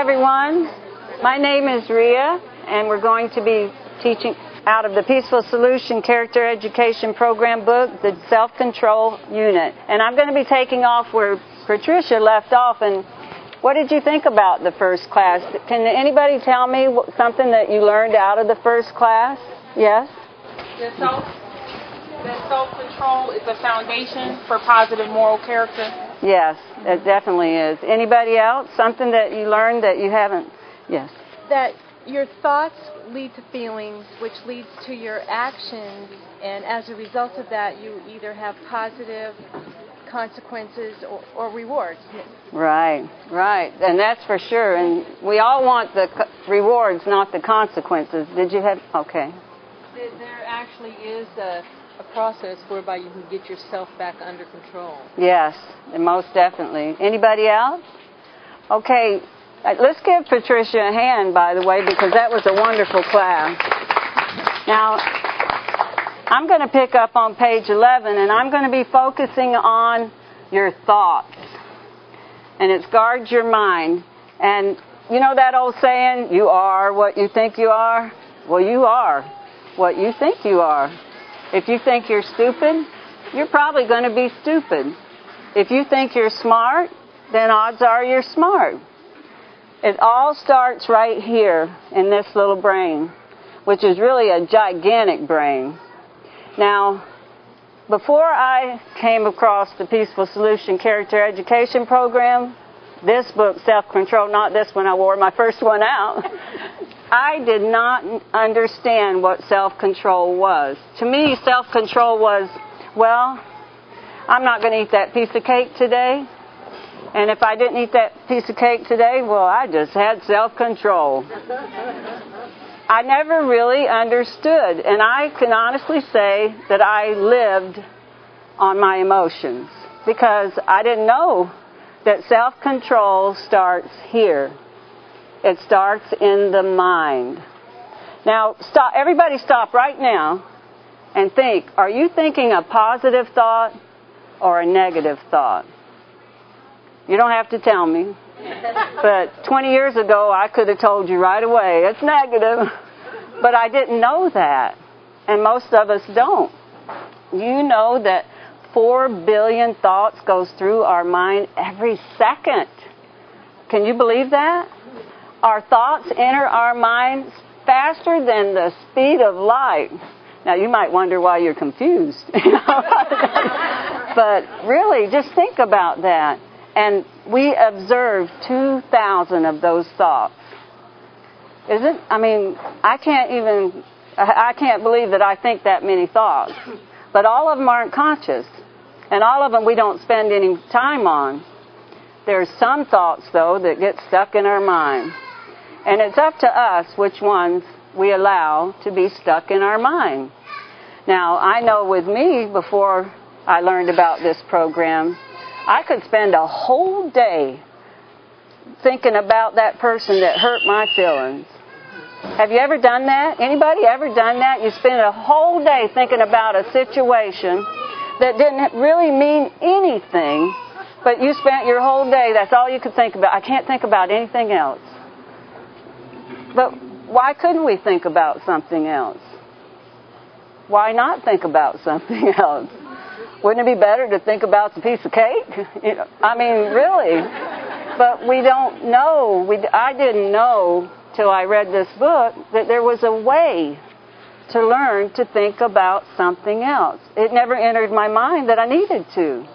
everyone. My name is Rhea, and we're going to be teaching out of the Peaceful Solution Character Education Program book, the Self-Control Unit. And I'm going to be taking off where Patricia left off. And what did you think about the first class? Can anybody tell me something that you learned out of the first class? Yes? The self-control is the foundation for positive moral character. Yes, it definitely is. Anybody else? Something that you learned that you haven't? Yes. That your thoughts lead to feelings, which leads to your actions, and as a result of that, you either have positive consequences or rewards. Right, and that's for sure. And we all want the rewards, not the consequences. Did you have? Okay. There actually is a process whereby you can get yourself back under control. Yes, most definitely. Anybody else? Okay, let's give Patricia a hand, by the way, because that was a wonderful class. Now, I'm going to pick up on page 11, and I'm going to be focusing on your thoughts. And it's guard your mind. And you know that old saying, you are what you think you are? Well, you are what you think you are. If you think you're stupid, you're probably going to be stupid. If you think you're smart, then odds are you're smart. It all starts right here in this little brain, which is really a gigantic brain. Now, before I came across the Peaceful Solution Character Education Program, this book, Self-Control, not this one I wore my first one out, I did not understand what self-control was. To me, self-control was, well, I'm not going to eat that piece of cake today. And if I didn't eat that piece of cake today, well, I just had self-control. I never really understood. And I can honestly say that I lived on my emotions because I didn't know that self-control starts here. It starts in the mind. Now, stop. Everybody stop right now and think, are you thinking a positive thought or a negative thought? You don't have to tell me. But 20 years ago, I could have told you right away, it's negative. But I didn't know that. And most of us don't. You know that 4 billion thoughts goes through our mind every second. Can you believe that? Our thoughts enter our minds faster than the speed of light. Now, you might wonder why you're confused. But really, just think about that. And we observe 2,000 of those thoughts. I can't believe that I think that many thoughts. But all of them aren't conscious. And all of them we don't spend any time on. There's some thoughts, though, that get stuck in our mind. And it's up to us which ones we allow to be stuck in our mind. Now, I know with me, before I learned about this program, I could spend a whole day thinking about that person that hurt my feelings. Have you ever done that? Anybody ever done that? You spend a whole day thinking about a situation that didn't really mean anything, but you spent your whole day, that's all you could think about. I can't think about anything else. But why couldn't we think about something else? Why not think about something else? Wouldn't it be better to think about the piece of cake? Really. But we don't know. I didn't know till I read this book that there was a way to learn to think about something else. It never entered my mind that I needed to.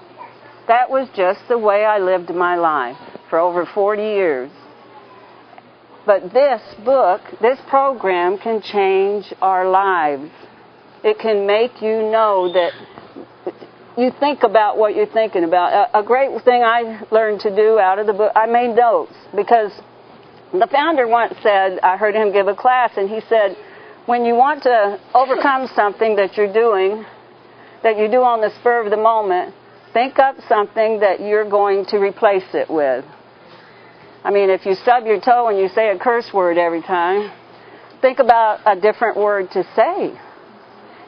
That was just the way I lived my life for over 40 years. But this book, this program can change our lives. It can make you know that you think about what you're thinking about. A great thing I learned to do out of the book, I made notes. Because the founder once said, I heard him give a class, and he said, when you want to overcome something that you're doing, that you do on the spur of the moment, think up something that you're going to replace it with. If you stub your toe and you say a curse word every time, think about a different word to say.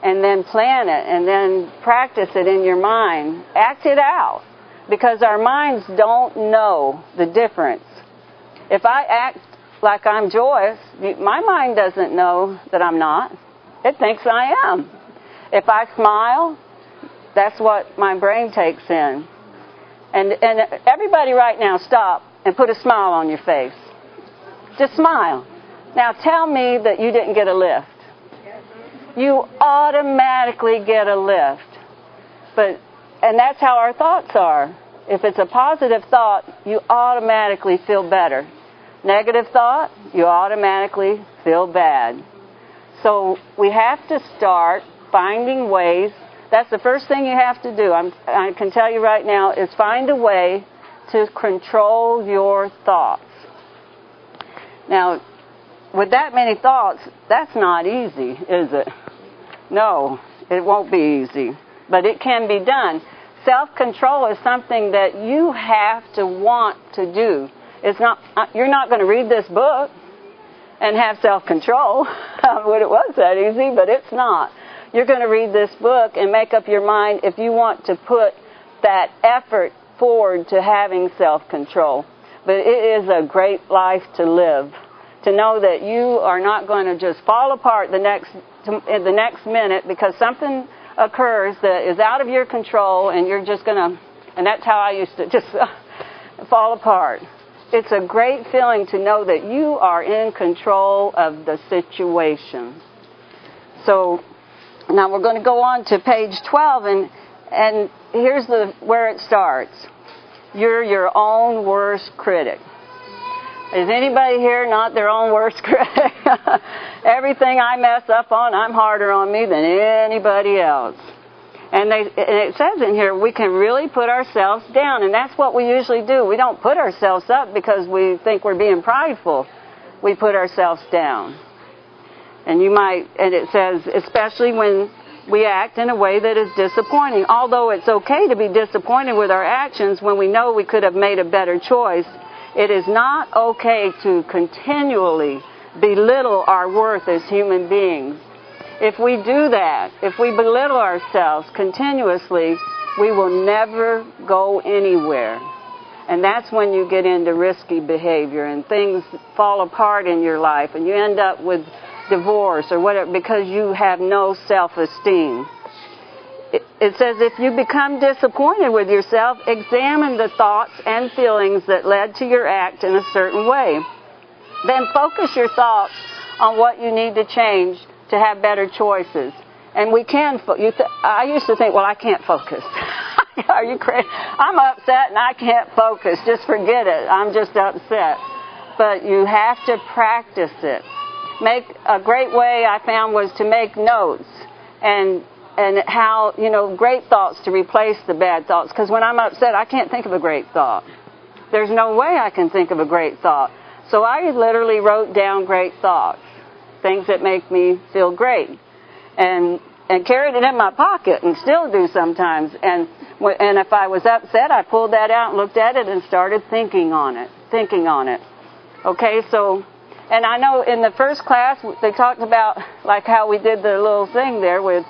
And then plan it, and then practice it in your mind. Act it out. Because our minds don't know the difference If I act like I'm joyous, my mind doesn't know that I'm not. It thinks I am. If I smile, that's what my brain takes in. And everybody right now, stop and put a smile on your face. Just smile. Now tell me that you didn't get a lift. You automatically get a lift. And that's how our thoughts are. If it's a positive thought, you automatically feel better. Negative thought, you automatically feel bad. So we have to start finding ways. That's the first thing you have to do. I can tell you right now is find a way to control your thoughts. Now, with that many thoughts, that's not easy, is it? No, it won't be easy, but it can be done. Self-control is something that you have to want to do. It's not. You're not going to read this book and have self-control. I wish it was that easy, but it's not. You're going to read this book and make up your mind if you want to put that effort forward to having self-control. But it is a great life to live. To know that you are not going to just fall apart in the next minute because something occurs that is out of your control and you're just going to, and that's how I used to just fall apart. It's a great feeling to know that you are in control of the situation. So now we're going to go on to page 12, and here's where it starts. You're your own worst critic. Is anybody here not their own worst critic? Everything I mess up on, I'm harder on me than anybody else. And it says in here, we can really put ourselves down, and that's what we usually do. We don't put ourselves up because we think we're being prideful. We put ourselves down. And it says, especially when we act in a way that is disappointing. Although it's okay to be disappointed with our actions when we know we could have made a better choice, it is not okay to continually belittle our worth as human beings. If we do that, if we belittle ourselves continuously, we will never go anywhere. And that's when you get into risky behavior and things fall apart in your life and you end up with divorce or whatever because you have no self-esteem. It says if you become disappointed with yourself, examine the thoughts and feelings that led to your act in a certain way. Then focus your thoughts on what you need to change to have better choices. And we can, I used to think, well, I can't focus. Are you crazy? I'm upset and I can't focus. Just forget it. I'm just upset. But you have to practice it. A great way I found was to make notes and how, great thoughts to replace the bad thoughts. Because when I'm upset, I can't think of a great thought. There's no way I can think of a great thought. So I literally wrote down great thoughts, things that make me feel great, and carried it in my pocket and still do sometimes. And if I was upset, I pulled that out and looked at it and started thinking on it. Okay, so, and I know in the first class they talked about like how we did the little thing there with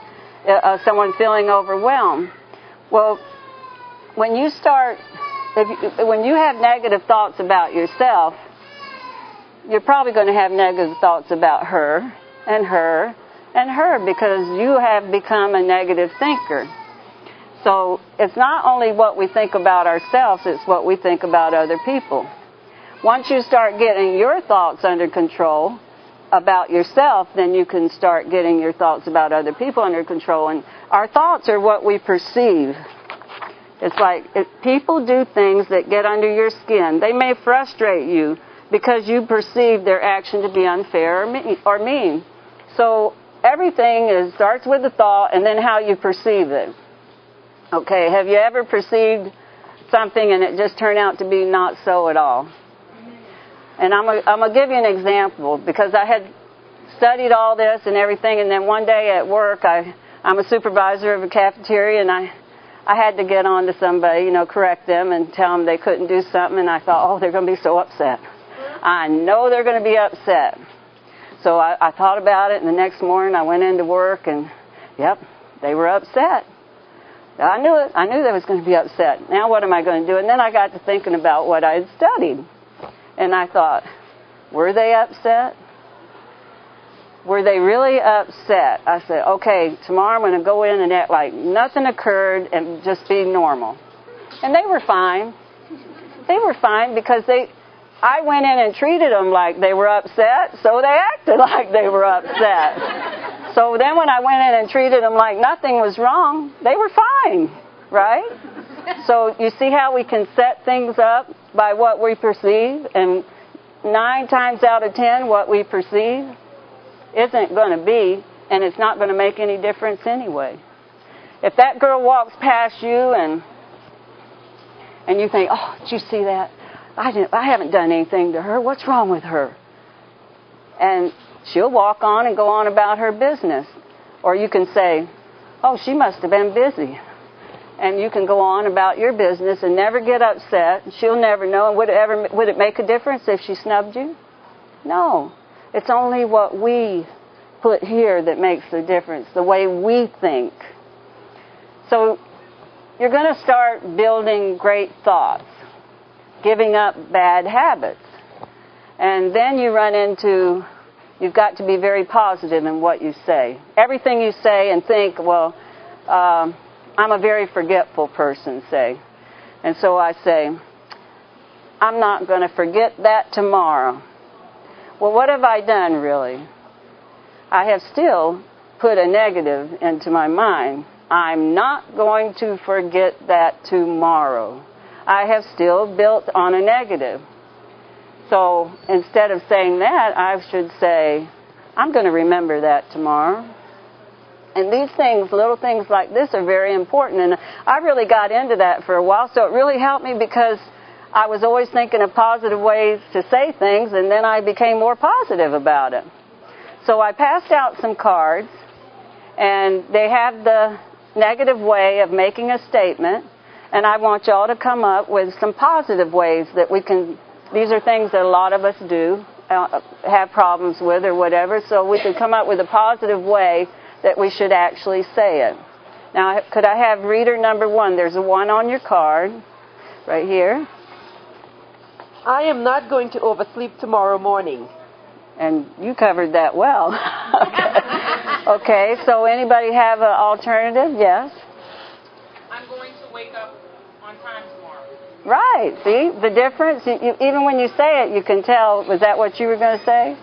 someone feeling overwhelmed. Well, when you have negative thoughts about yourself, you're probably going to have negative thoughts about her and her and her because you have become a negative thinker. So it's not only what we think about ourselves, it's what we think about other people. Once you start getting your thoughts under control about yourself, then you can start getting your thoughts about other people under control. And our thoughts are what we perceive. It's like if people do things that get under your skin, they may frustrate you because you perceive their action to be unfair or mean. So everything starts with a thought and then how you perceive it. Okay, have you ever perceived something and it just turned out to be not so at all? And I'm going to give you an example because I had studied all this and everything, and then one day at work, I'm a supervisor of a cafeteria, and I had to get on to somebody, correct them and tell them they couldn't do something, and I thought, oh, they're going to be so upset. I know they're going to be upset. So I thought about it, and the next morning I went into work, and yep, they were upset. I knew they was going to be upset. Now what am I going to do? And then I got to thinking about what I had studied. And I thought, were they upset? Were they really upset? I said, okay, tomorrow I'm going to go in and act like nothing occurred and just be normal. And they were fine. They were fine because I went in and treated them like they were upset, so they acted like they were upset. So then when I went in and treated them like nothing was wrong, they were fine, right? So you see how we can set things up by what we perceive, and 9 times out of 10 what we perceive isn't going to be, and it's not going to make any difference anyway. If that girl walks past you and you think, oh, did you see that? I haven't done anything to her. What's wrong with her? And she'll walk on and go on about her business. Or you can say, oh, she must have been busy. And you can go on about your business and never get upset. She'll never know. And would it make a difference if she snubbed you? No. It's only what we put here that makes the difference, the way we think. So you're going to start building great thoughts, giving up bad habits. And then you run into, you've got to be very positive in what you say. Everything you say and think, well, I'm a very forgetful person, say. And so I say, I'm not going to forget that tomorrow. Well, what have I done, really? I have still put a negative into my mind. I'm not going to forget that tomorrow. I have still built on a negative. So instead of saying that, I should say, I'm going to remember that tomorrow. And these things, little things like this, are very important. And I really got into that for a while, so it really helped me because I was always thinking of positive ways to say things, and then I became more positive about it. So I passed out some cards, and they have the negative way of making a statement, and I want y'all to come up with some positive ways that we can, these are things that a lot of us do, have problems with or whatever, so we can come up with a positive way that we should actually say it. Now, could I have reader number 1? There's a 1 on your card, right here. I am not going to oversleep tomorrow morning. And you covered that well. Okay, so anybody have an alternative? Yes? I'm going to wake up on time tomorrow. Right, see, the difference, even when you say it, you can tell, was that what you were going to say?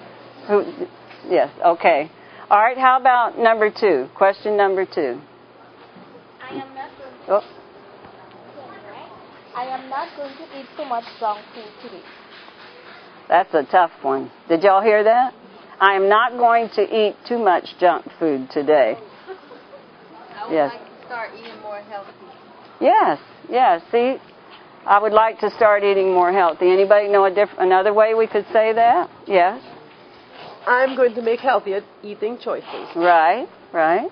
Yes, okay. All right, how about number 2? Question number 2. I am not going to, I am not going to eat too much junk food today. That's a tough one. Did y'all hear that? I am not going to eat too much junk food today. I would Yes. like to start eating more healthy. Yes, yes. See, I would like to start eating more healthy. Anybody know another way we could say that? Yes. I'm going to make healthier eating choices. Right, right.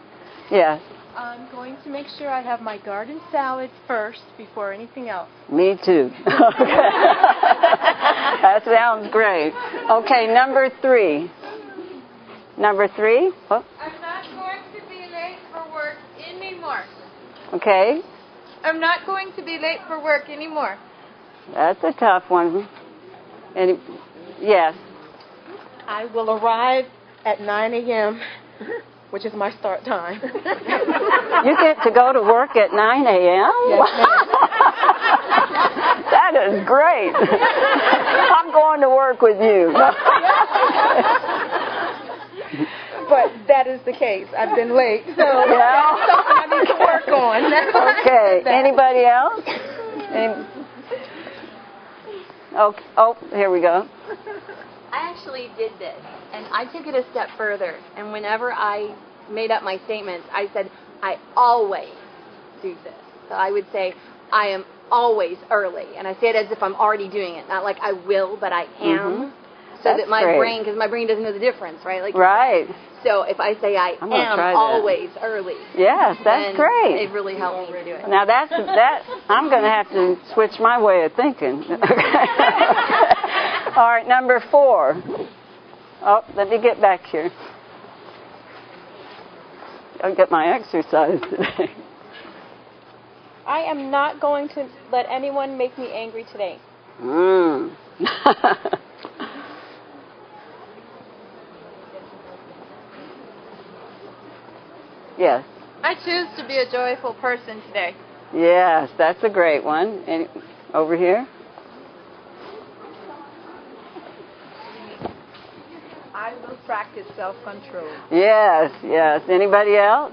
Yes. I'm going to make sure I have my garden salad first before anything else. Me too. That sounds great. Okay, number 3. Number 3? Oh, I'm not going to be late for work anymore. okay. I'm not going to be late for work anymore. That's a tough one. Yes. I will arrive at 9 a.m., which is my start time. You get to go to work at 9 a.m.? Yes, ma'am. That is great. I'm going to work with you. But that is the case. I've been late, so Yeah. that's something I need to work on. Okay. Anybody else? Oh, here we go. I actually did this, and I took it a step further. And whenever I made up my statements, I said, I always do this. So I would say, I am always early. And I say it as if I'm already doing it. Not like I will, but I am. Mm-hmm. So That's that my great. brain, because my brain doesn't know the difference, right? Like, Right. So if I say I I'm gonna am try that. always early, Yes, that's then great. it really helped me to do it. Now that I'm going to have to switch my way of thinking. All right, number 4. Oh, let me get back here. I'll get my exercise today. I am not going to let anyone make me angry today. Mm. Yes. I choose to be a joyful person today. Yes, that's a great one. And over here? I will practice self-control. Yes, yes. Anybody else?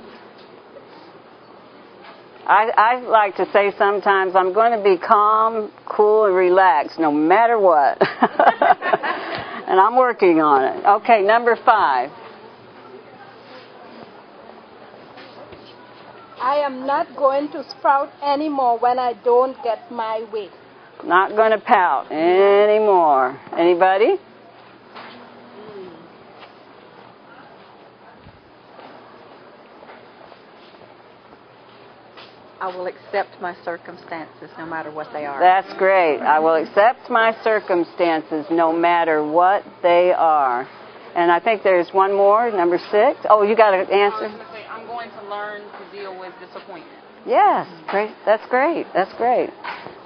I like to say sometimes I'm going to be calm, cool, and relaxed no matter what. And I'm working on it. Okay, number 5. I am not going to sprout anymore when I don't get my way. Not going to pout anymore. Anybody? I will accept my circumstances no matter what they are. That's great. I will accept my circumstances no matter what they are. And I think there's one more, number 6. Oh, you got an I answer? was going to say, I'm going to learn to deal with disappointment. Yes, great. That's great. That's great.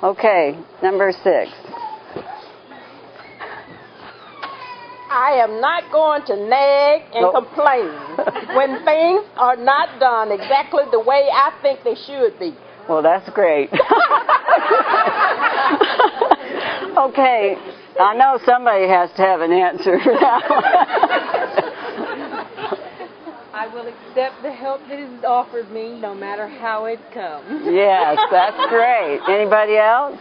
Okay, number 6. I am not going to nag and complain when things are not done exactly the way I think they should be. Well, that's great. Okay, I know somebody has to have an answer for that one. I will accept the help that is offered me no matter how it comes. Yes, that's great. Anybody else?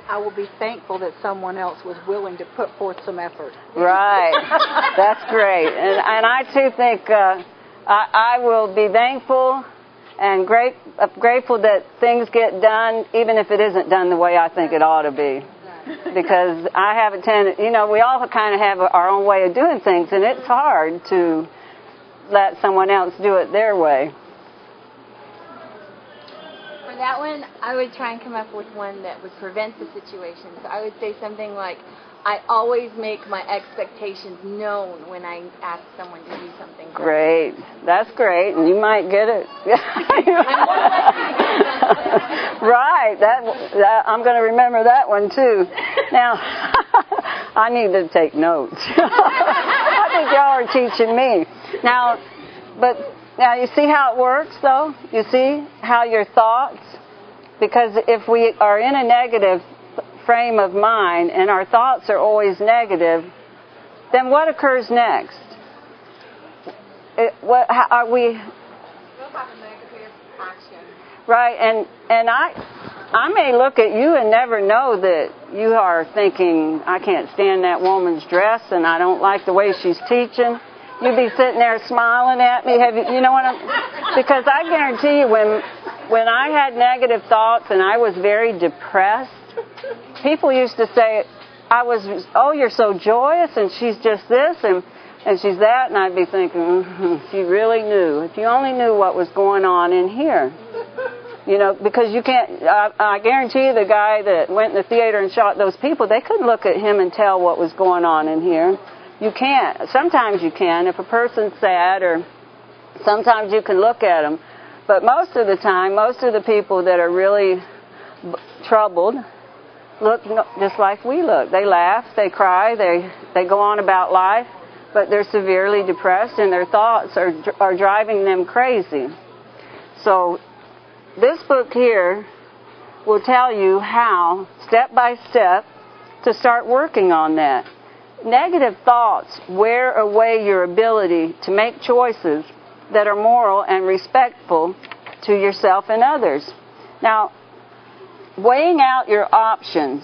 I will be thankful that someone else was willing to put forth some effort. Right. That's great. And I too think I will be thankful and grateful that things get done, even if it isn't done the way I think it ought to be. Because I have a tendency, we all kind of have our own way of doing things, and it's hard to let someone else do it their way. For that one, I would try and come up with one that would prevent the situation. So I would say something like, I always make my expectations known when I ask someone to do something. Great. That's great, and you might get it. Right. That I'm going to remember that one, too. Now, I need to take notes. I think y'all are teaching me. Now, you see how it works, though? You see how your thoughts, because if we are in a negative frame of mind and our thoughts are always negative, then what occurs next? Are we? We'll have a negative action. Right, and I may look at you and never know that you are thinking, I can't stand that woman's dress and I don't like the way she's teaching. You'd be sitting there smiling at me. You know what because I guarantee you when I had negative thoughts and I was very depressed, people used to say, oh, you're so joyous and she's just this and she's that. And I'd be thinking, if you really knew, if you only knew what was going on in here. Because you can't, I guarantee you the guy that went in the theater and shot those people, they couldn't look at him and tell what was going on in here. You can't. Sometimes you can. If a person's sad, or sometimes you can look at them. But most of the time, most of the people that are really troubled look just like we look. They laugh, they cry, they go on about life, but they're severely depressed and their thoughts are driving them crazy. So this book here will tell you how, step by step, to start working on that. Negative thoughts wear away your ability to make choices that are moral and respectful to yourself and others. Now, weighing out your options.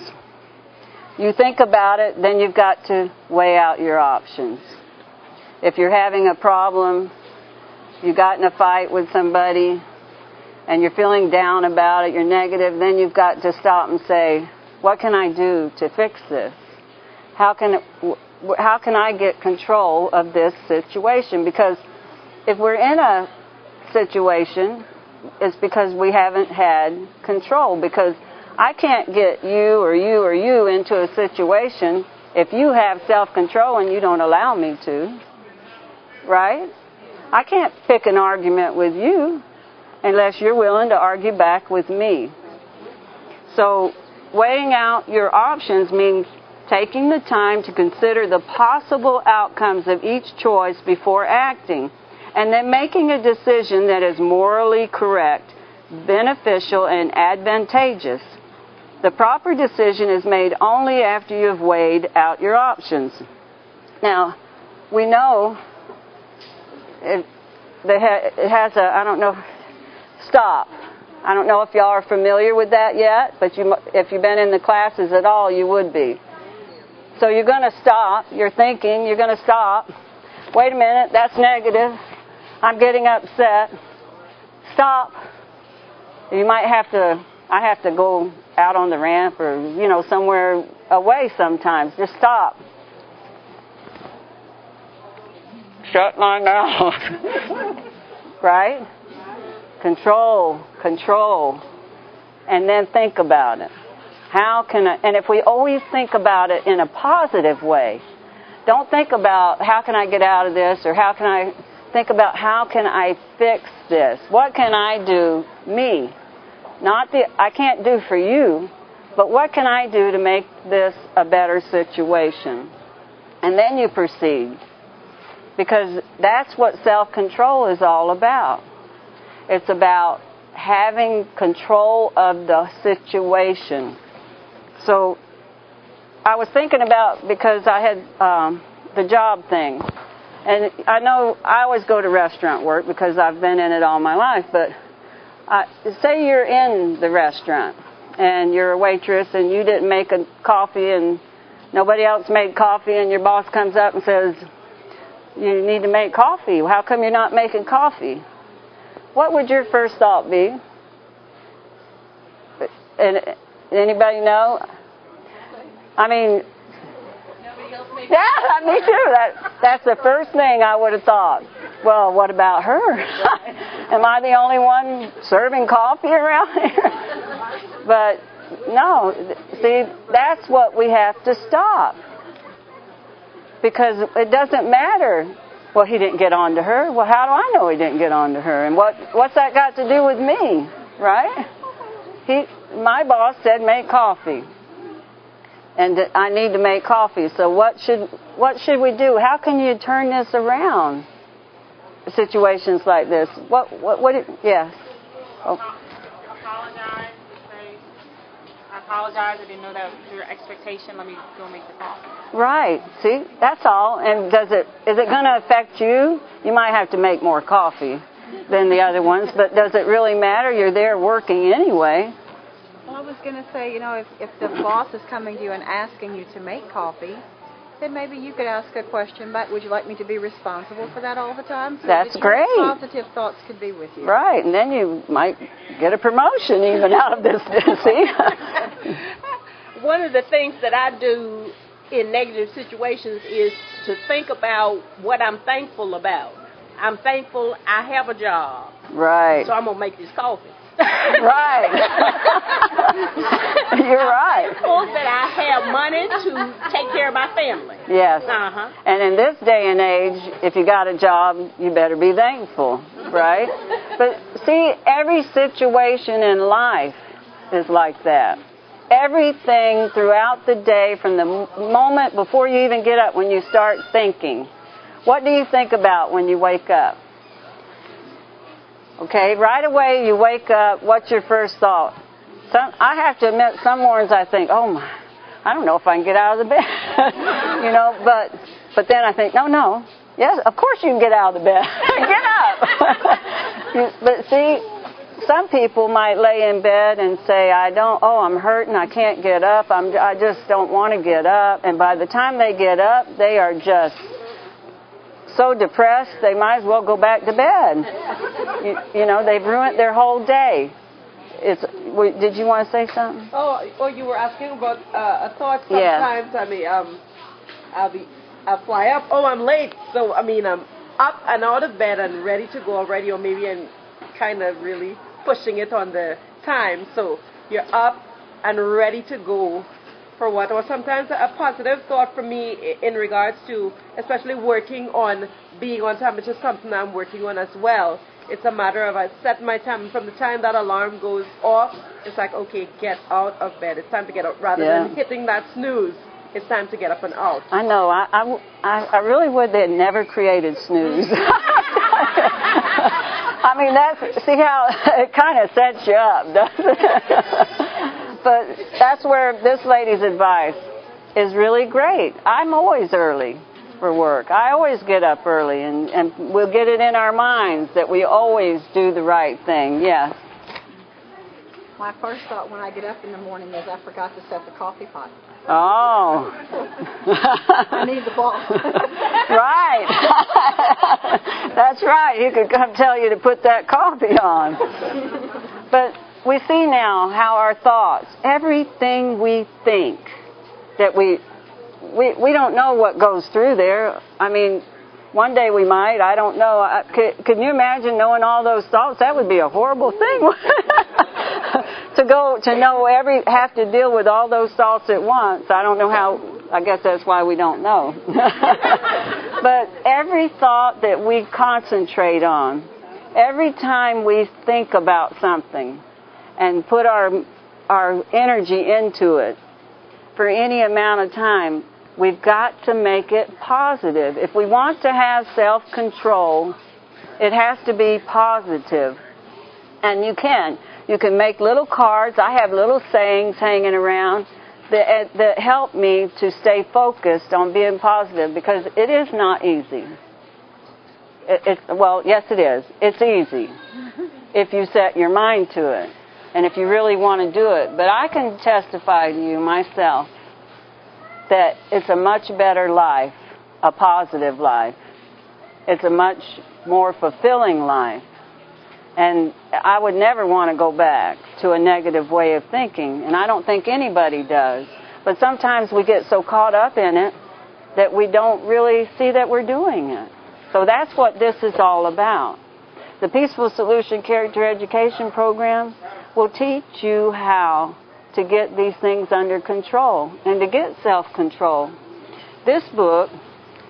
You think about it, then you've got to weigh out your options. If you're having a problem, you got in a fight with somebody, and you're feeling down about it, you're negative, then you've got to stop and say, what can I do to fix this? How can I get control of this situation? Because if we're in a situation, it's because we haven't had control. Because I can't get you or you into a situation if you have self-control and you don't allow me to. Right? I can't pick an argument with you unless you're willing to argue back with me. So weighing out your options means taking the time to consider the possible outcomes of each choice before acting, and then making a decision that is morally correct, beneficial, and advantageous. The proper decision is made only after you have weighed out your options. Now, we know it has a, I don't know, stop. I don't know if y'all are familiar with that yet, but if you've been in the classes at all, you would be. So you're going to stop. You're thinking. You're going to stop. Wait a minute. That's negative. I'm getting upset. Stop. You might have to, I have to go out on the ramp or, somewhere away sometimes. Just stop. Shut my mouth. Right? Control. And then think about it. How can I, and if we always think about it in a positive way, don't think about how can I get out of this, or how can I, think about how can I fix this? What can I do, me? I can't do for you, but what can I do to make this a better situation? And then you proceed. Because that's what self-control is all about. It's about having control of the situation. So I was thinking about, because I had the job thing. And I know I always go to restaurant work because I've been in it all my life. But say you're in the restaurant and you're a waitress and you didn't make a coffee and nobody else made coffee, and your boss comes up and says, you need to make coffee. How come you're not making coffee? What would your first thought be? And anybody know? I mean, yeah, me too. That's the first thing I would have thought. Well, what about her? Am I the only one serving coffee around here? But no, see, that's what we have to stop. Because it doesn't matter. Well, he didn't get on to her. Well, how do I know he didn't get on to her? And what's that got to do with me, right? My boss said make coffee. And I need to make coffee. So what should we do? How can you turn this around? Situations like this. Yes. Oh. Apologize. Say, I apologize. I didn't know that was your expectation. Let me go make the coffee. Right. See, that's all. And is it going to affect you? You might have to make more coffee than the other ones, but does it really matter? You're there working anyway. Well, I was going to say, if the boss is coming to you and asking you to make coffee, then maybe you could ask a question back. Would you like me to be responsible for that all the time? So that's great. Positive thoughts could be with you. Right, and then you might get a promotion even out of this. See? One of the things that I do in negative situations is to think about what I'm thankful about. I'm thankful I have a job. Right. So I'm going to make this coffee. Right. You're right. I'm thankful that I have money to take care of my family. Yes. Uh-huh. And in this day and age, if you got a job, you better be thankful, right? But see, every situation in life is like that. Everything throughout the day, from the moment before you even get up, when you start thinking. What do you think about when you wake up? Okay, right away you wake up, what's your first thought? I have to admit, some mornings I think, oh my, I don't know if I can get out of the bed. But then I think, no. Yes, of course you can get out of the bed. Get up. But see, some people might lay in bed and say, I'm hurting, I can't get up, I just don't want to get up. And by the time they get up, they are just so depressed, they might as well go back to bed. They've ruined their whole day. Did you want to say something? Oh, you were asking about a thought. Sometimes, yeah. I'll fly up. Oh, I'm late. So, I'm up and out of bed and ready to go already, or maybe I'm kind of really pushing it on the time. So, you're up and ready to go, for what, or sometimes a positive thought for me in regards to especially working on being on time, which is something I'm working on as well. It's a matter of I set my time. From the time that alarm goes off, it's like, okay, get out of bed. It's time to get up. Rather than hitting that snooze, it's time to get up and out. I know. I really would. They had never created snooze. I mean, see how it kind of sets you up, doesn't it? But that's where this lady's advice is really great. I'm always early for work. I always get up early, and we'll get it in our minds that we always do the right thing. Yes. My first thought when I get up in the morning is I forgot to set the coffee pot. Oh. I need the boss. Right. That's right. He could come tell you to put that coffee on. But we see now how our thoughts, everything we think, that we don't know what goes through there. I mean, one day we might. I don't know. Can you imagine knowing all those thoughts? That would be a horrible thing. Have to deal with all those thoughts at once. I don't know how. I guess that's why we don't know. But every thought that we concentrate on, every time we think about something and put our energy into it for any amount of time, we've got to make it positive. If we want to have self-control, it has to be positive. And you can. You can make little cards. I have little sayings hanging around that help me to stay focused on being positive, because it is not easy. Well, yes, it is. It's easy if you set your mind to it and if you really want to do it. But I can testify to you myself that it's a much better life, a positive life. It's a much more fulfilling life. And I would never want to go back to a negative way of thinking, and I don't think anybody does. But sometimes we get so caught up in it that we don't really see that we're doing it. So that's what this is all about. The Peaceful Solution Character Education Program will teach you how to get these things under control and to get self-control. This book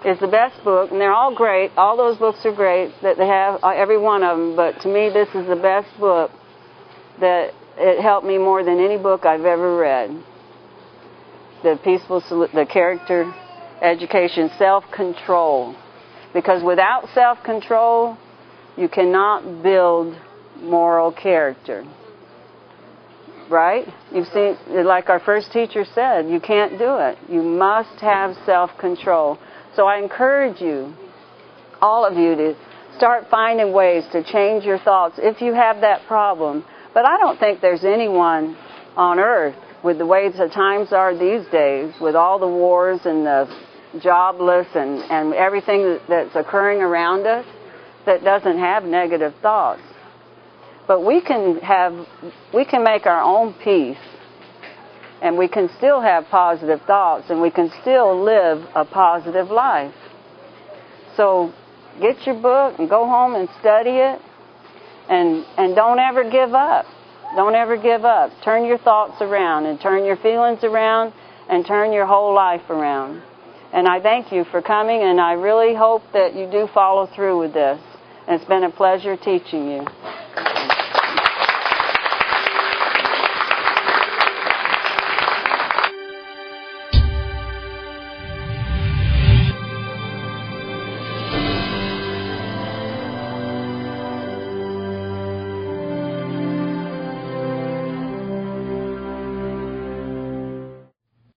is the best book, and they're all great. All those books are great that they have, every one of them. But to me, this is the best book that it helped me more than any book I've ever read. The Character Education, Self-Control. Because without self-control, you cannot build moral character. Right? You've seen, like our first teacher said, you can't do it. You must have self-control. So I encourage you, all of you, to start finding ways to change your thoughts if you have that problem. But I don't think there's anyone on earth, with the way the times are these days, with all the wars and the jobless and everything that's occurring around us, that doesn't have negative thoughts. But we can make our own peace, and we can still have positive thoughts, and we can still live a positive life. So get your book and go home and study it, and don't ever give up. Don't ever give up. Turn your thoughts around, and turn your feelings around, and turn your whole life around. And I thank you for coming, and I really hope that you do follow through with this. And it's been a pleasure teaching you.